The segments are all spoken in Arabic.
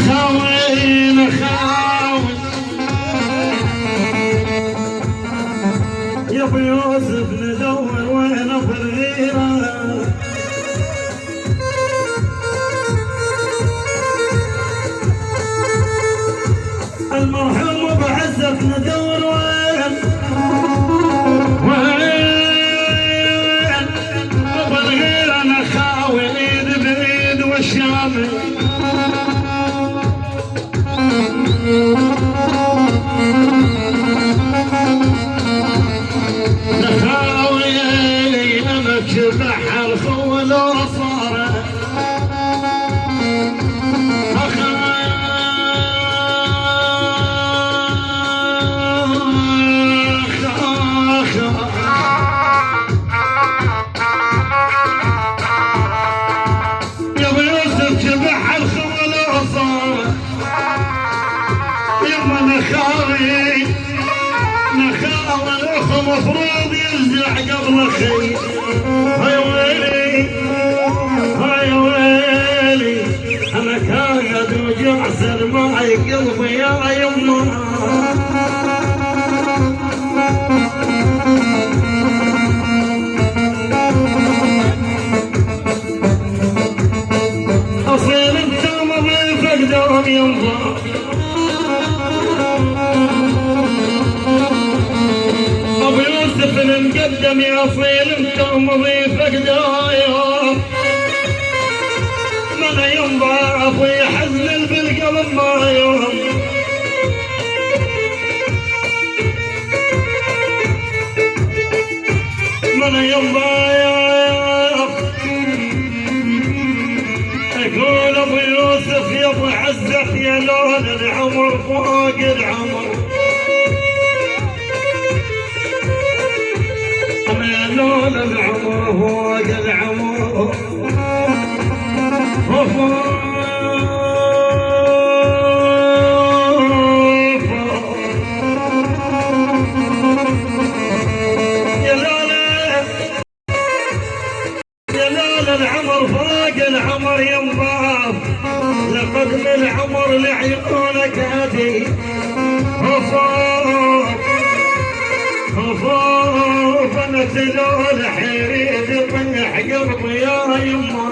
خاوين خاوين يا ابو يوسف ندور وين ابو الغيره المرحوم ابو عزت ندور وين ابو الغيره انا خاوي ايد بايد والشامي نخاوي انا بشبح الخول وصاره يا ابو يوسف شبح الخول وصاره يما نخاوي الاخ مفروض يرجع قبل خي هاي ويلي هاي ويلي انا كاد وجعسر معي قلبي يا يما اصيل انت مضيفك دوم ينظر ابو يوسف المقدم يا اصيل انت مضيفك دايم من ينضاف ويحزن بالقلب ما يوم من ينضاف يقول ابو يوسف يا ابو عزت يا لون العمر فوق العمر لون العمر فوق العمر يا لون العمر فوق العمر ينضاف لقد من العمر لعيونك هدي خوف انا تلو الحريد طيح قلبي يا يما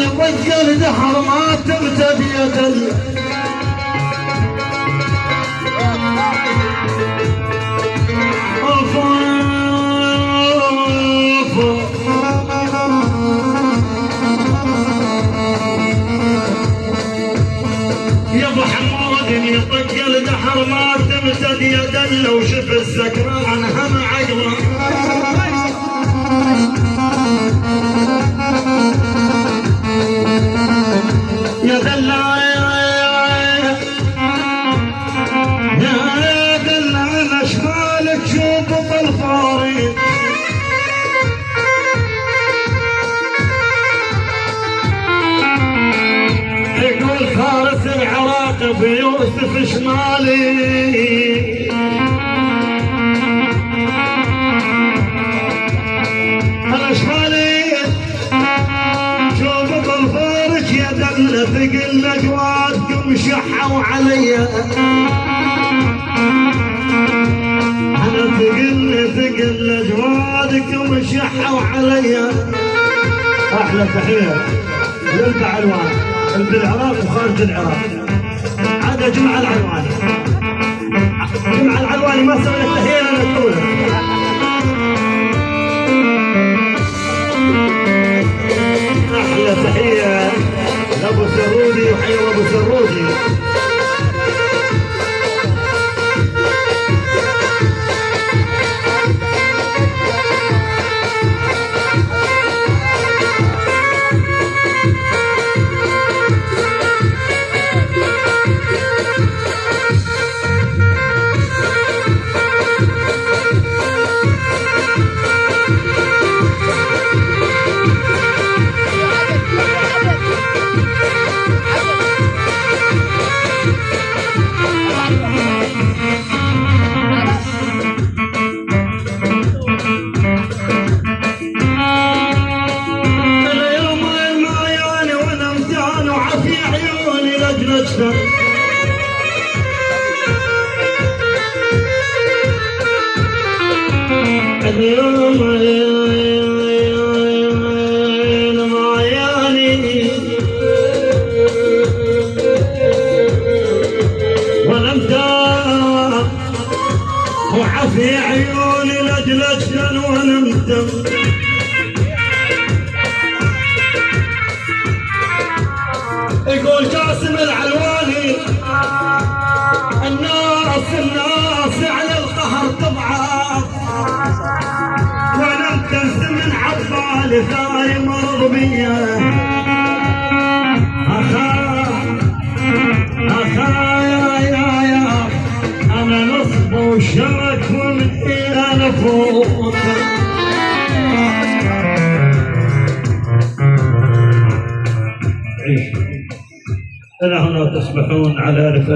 يبجل دحر ما تمتد يدل يا ابو حمود يطق دحر ما تمتد يدل وشف السكران هم عقله يا دلع يا دلع انا شمالك شوف الفاري يقول فارس العراق بيوسف شمالي انا شمالي شوف بالفارج يا دل ثقل اجوادكم شحوا عليا انا ثقل اجوادكم شحوا عليا احلى تحيه للبع علوان بالعراق وخارج العراق عاد جمع العلواني جمع العلواني ما سوى التحيه انا تقولها احلى تحيه لابو سرودي وحيو ابو سرودي مجتمع اليوم معياني ولم تاب وعفي عيوني لجلجل ونمتم يقول جاسم العلواني الناس على القهر تضعف وانا امتز من عبالي ثاني مرض بيا يا انا نصب وشرك ومن انا فوق إلى هنا تصبحون على رفاق